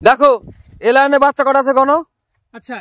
দেখো এই লাইনে বাচ্চা কটা আছে গণ? আচ্ছা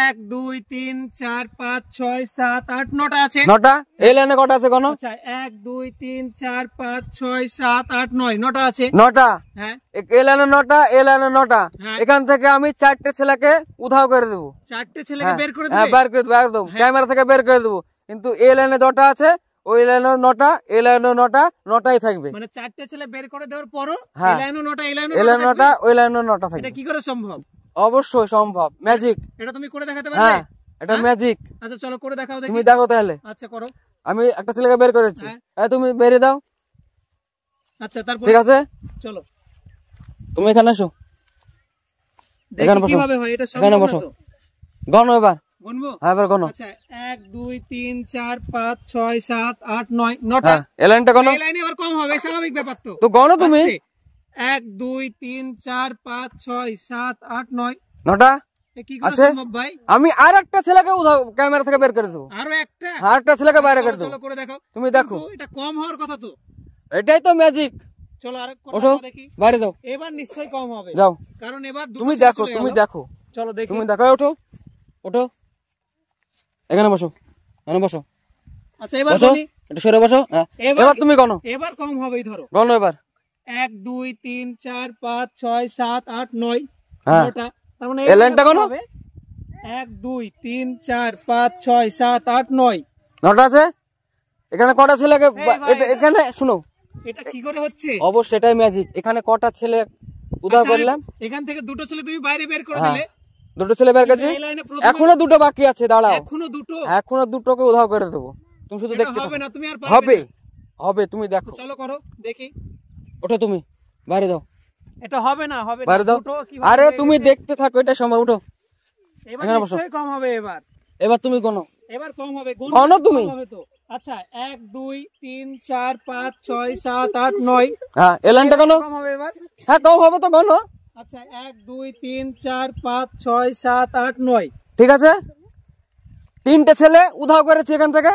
1 2 3 4 5 6 7 8 9টা আছে। 9টা। এই লাইনে কটা আছে গণ? আচ্ছা 1 2 3 4 5 6 7 8 9 9টা আছে। 9টা। হ্যাঁ এই লাইনে 9টা, এই লাইনে 9টা। হ্যাঁ। এখান থেকে আমি 4টে ছেলেকে উধাও করে দেবো। 4টে ছেলেকে বের করে হ্যাঁ দিবে? বের করে দেবো একদম, ক্যামেরা থেকে বের করে দেবো। কিন্তু এই লাইনে 9টা আছে, ওই লাইনে 9টা, এই লাইনে 9টা, 9টাই থাকবে। মানে 4টে ছেলে বের করে দেওয়ার পরও হ্যাঁ। এই লাইনে 9টা, এই লাইনে এই লাইনে 9টা, ওই লাইনে 9টা থাকবে। এটা কি করে সম্ভব? অবশ্যই সম্ভব, ম্যাজিক। এটা তুমি করে দেখাতে পারবে? হ্যাঁ এটা ম্যাজিক। আচ্ছা চলো করে দেখাও দেখি। তুমি দেখো তাহলে। আচ্ছা করো। আমি একটা ছেলেকে বের করেছি, তুমি বেরিয়ে দাও। আচ্ছা তারপর ঠিক আছে চলো তুমি এখানে এসো, এখানে বসো। কিভাবে হয় এটা এখানে বসো, গণ এবার গুনবো। হ্যাঁ এবার গণ। আচ্ছা 1 2 3 4 5 6 7 8 9 9টা। এই লাইনটা গণ। এই লাইনে আবার কম হবে, স্বাভাবিক ব্যাপার তো। তো গণ তুমি। 1 2 3 4 5 6 7 8 9 9টা কি করে সম্ভব ভাই? আমি আর একটা ছেলেকে উধাও ক্যামেরা থেকে বের করে দেবো। আরো একটা? আর একটা ছেলেকে বাইরে করে দেবো। চলো করে দেখাও। তুমি দেখো এটা কম হওয়ার কথা তো। এটাই তো ম্যাজিক। চলো আরেক ওঠো কথা দেখি। বাইরে যাও। এবার নিশ্চয়ই কম হবে। যাও কারণ এবার দুটো তুমি ছেলে দেখো, চলে তুমি গেল। দেখো। চলো দেখি। তুমি দেখো, ওঠো ওঠো, এখানে বসো, এখানে বসো। আচ্ছা এবার বসো, বলি। একটু সরে বসো। এবার তুমি গণ। এবার কম হবেই ধরো। গণ এবার। 1 2 3 4 5 6 7 8 9 হ্যাঁ 9টা। তার মানে এই লাইনটা গণ। 1 2 3 4 5 6 7 8 9 9টা আছে। এখানে কটা ছেলেকে এখানে শুনো, এটা কি করে হচ্ছে? অবশ্যই এটাই ম্যাজিক। এখানে কটা ছেলে উধাও করলাম। এখান থেকে দুটো ছেলে তুমি বাইরে বের করে দিলে। দুটো ছেলে বের করেছি, এখনো দুটো বাকি আছে। দাঁড়াও, এখনো দুটোকে উধাও করে দেবো। তুমি শুধু দেখতে হবে না, তুমি আর হবে হবে, তুমি দেখো। চলো করো দেখি। ওঠো তুমি বাইরে যাও। এটা হবে না, হবে না। বাইরে যাও। আরে তুমি দেখতে থাকো, এটা সম্ভব। উঠো এবার নিশ্চয়ই কম হবে। এবার তুমি গণো। এবার কম হবে, গণো তুমি। আচ্ছা 1 2 3 4 5 6 7 8 9। হ্যাঁ এই লাইনটা গণো। কম হবে এবার। হ্যাঁ কম হবে তো গণো। আচ্ছা 1 2 3 4 5 6 7 8 9। ঠিক আছে, 3টে ছেলে উধাও করেছি এখান থেকে।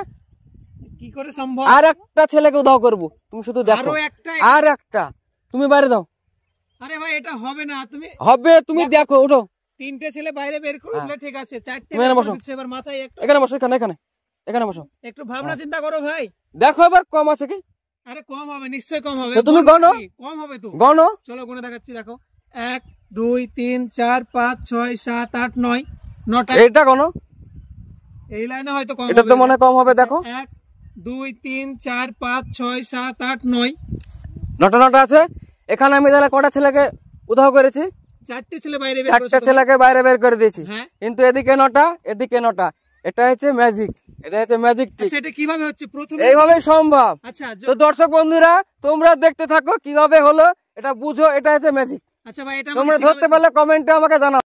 কি করে সম্ভব? আর একটা ছেলেকে উধাও করব, তুমি শুধু দেখো। আর একটা, তুমি বাইরে যাও। আরে ভাই এটা হবে না, তুমি হবে, তুমি দেখো। উঠো। 3টে ছেলে বাইরে বের করে দিলে ঠিক আছে, 4টে এখানে বসো। এবার মাথায় একটু এখানে বসো, এখানে এখানে এখানে বসো। একটু ভাবনা চিন্তা করো ভাই। দেখো এবার কম আছে কি। আরে কম হবে, নিশ্চয়ই কম হবে। তো তুমি গণো। কম হবে তো গণো। চলো গুনে দেখাচ্ছি, দেখো 1 2 3 4 5 6 7 8 9 9টা। এইটা গণো। এই লাইনে হয়তো কম হবে। এটা তো মনে কম হবে, দেখো। 1 2 3 4 5 6 7 8 9 9টা আছে। এখানে আমি তাহলে কটা ছেলেকে উধাও করেছি? 4টে ছেলে বাইরে বের করেছো। 4টে ছেলেকে বাইরে বের করে দিয়েছি। হ্যাঁ কিন্তু এদিকে 9টা, এদিকে 9টা। এটা হচ্ছে ম্যাজিক, এটা হচ্ছে ম্যাজিক ট্রিক। আচ্ছা এটা কিভাবে হচ্ছে প্রথমে? এইভাবেই সম্ভব। আচ্ছা তো দর্শক বন্ধুরা তোমরা দেখতে থাকো কিভাবে হলো, এটা বুঝো। এটা হচ্ছে ম্যাজিক। আচ্ছা ভাই এটা তোমরা ধরতে পারলে কমেন্টে আমাকে জানাও।